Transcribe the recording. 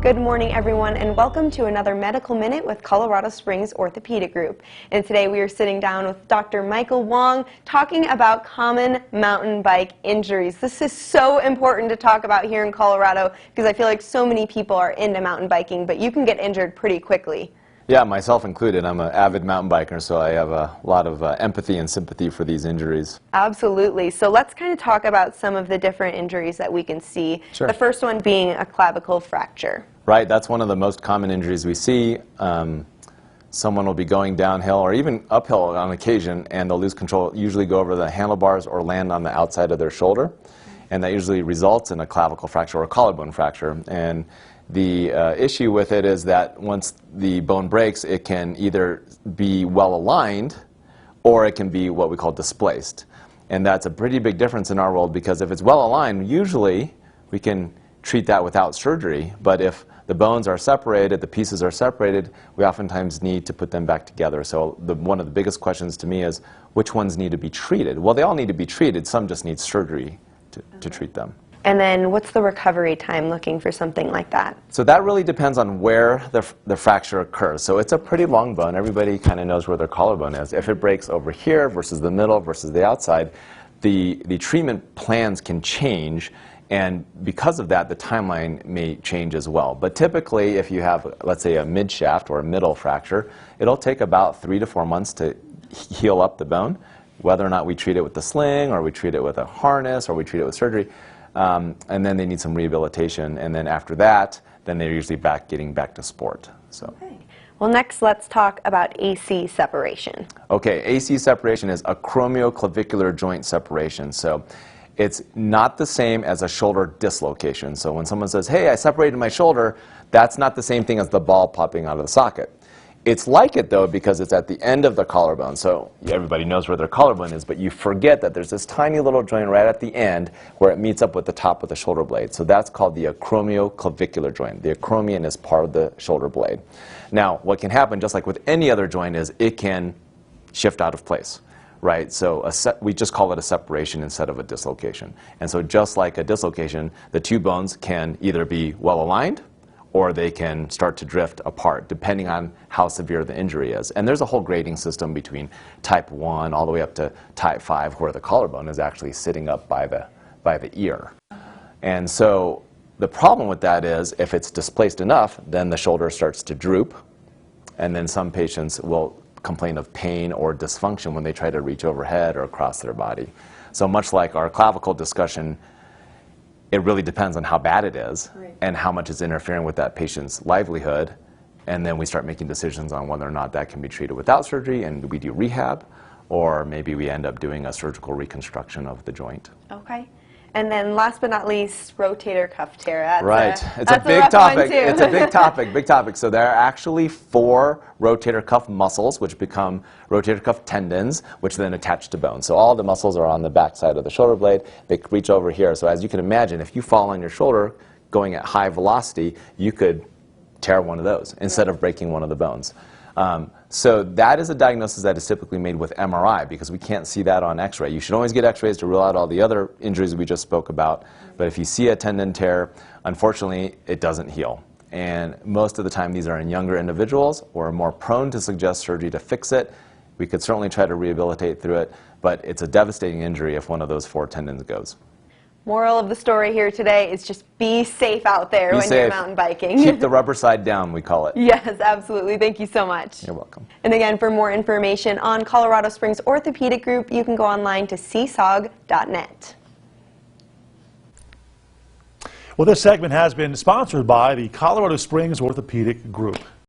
Good morning, everyone, and welcome to another Medical Minute with Colorado Springs Orthopaedic Group. And today we are sitting down with Dr. Michael Huang talking about common mountain bike injuries. This is so important to talk about here in Colorado because I feel like so many people are into mountain biking, but you can get injured pretty quickly. Yeah, myself included. I'm an avid mountain biker, so I have a lot of empathy and sympathy for these injuries. Absolutely. So let's kind of talk about some of the different injuries that we can see. Sure. The first one being a clavicle fracture. Right, that's one of the most common injuries we see. Someone will be going downhill or even uphill on occasion, and they'll lose control, usually go over the handlebars or land on the outside of their shoulder. And that usually results in a clavicle fracture or a collarbone fracture. And the issue with it is that once the bone breaks, it can either be well aligned or it can be what we call displaced. And that's a pretty big difference in our world, because if it's well aligned, usually we can treat that without surgery. But if the bones are separated, the pieces are separated, we oftentimes need to put them back together. So one of the biggest questions to me is, which ones need to be treated? Well, they all need to be treated. Some just need surgery to treat them. And then what's the recovery time looking for something like that? So that really depends on where the fracture occurs. So it's a pretty long bone. Everybody kind of knows where their collarbone is. If it breaks over here versus the middle versus the outside, the treatment plans can change. And because of that, the timeline may change as well. But typically, if you have, let's say, a mid-shaft or a middle fracture, it'll take about 3 to 4 months to heal up the bone, whether or not we treat it with the sling or we treat it with a harness or we treat it with surgery. And then they need some rehabilitation. And then after that, then they're usually getting back to sport. So. Okay. Well, next, let's talk about AC separation. Okay, AC separation is acromioclavicular joint separation. So it's not the same as a shoulder dislocation. So when someone says, hey, I separated my shoulder, that's not the same thing as the ball popping out of the socket. It's like it, though, because it's at the end of the collarbone. So everybody knows where their collarbone is, but you forget that there's this tiny little joint right at the end where it meets up with the top of the shoulder blade. So that's called the acromioclavicular joint. The acromion is part of the shoulder blade. Now, what can happen, just like with any other joint, is it can shift out of place. Right, so we just call it a separation instead of a dislocation. And so just like a dislocation, the two bones can either be well aligned or they can start to drift apart, depending on how severe the injury is. And there's a whole grading system between type 1 all the way up to type 5, where the collarbone is actually sitting up by the ear. And so the problem with that is, if it's displaced enough, then the shoulder starts to droop, and then some patients will complain of pain or dysfunction when they try to reach overhead or across their body. So much like our clavicle discussion, it really depends on how bad it is, right, and how much is interfering with that patient's livelihood. And then we start making decisions on whether or not that can be treated without surgery, and we do rehab, or maybe we end up doing a surgical reconstruction of the joint. Okay. And then last but not least, rotator cuff tear. Right. It's a big topic. It's a big topic, big topic. So there are actually 4 rotator cuff muscles, which become rotator cuff tendons, which then attach to bone. So all the muscles are on the back side of the shoulder blade. They reach over here. So as you can imagine, if you fall on your shoulder going at high velocity, you could tear one of those instead of breaking one of the bones. So that is a diagnosis that is typically made with MRI, because we can't see that on X-ray. You should always get X-rays to rule out all the other injuries we just spoke about. But if you see a tendon tear, unfortunately, it doesn't heal. And most of the time, these are in younger individuals or are more prone to suggest surgery to fix it. We could certainly try to rehabilitate through it, but it's a devastating injury if one of those 4 tendons goes. Moral of the story here today is just be safe out there when you're mountain biking. Keep the rubber side down, we call it. Yes, absolutely. Thank you so much. You're welcome. And again, for more information on Colorado Springs Orthopaedic Group, you can go online to csog.net. Well, this segment has been sponsored by the Colorado Springs Orthopaedic Group.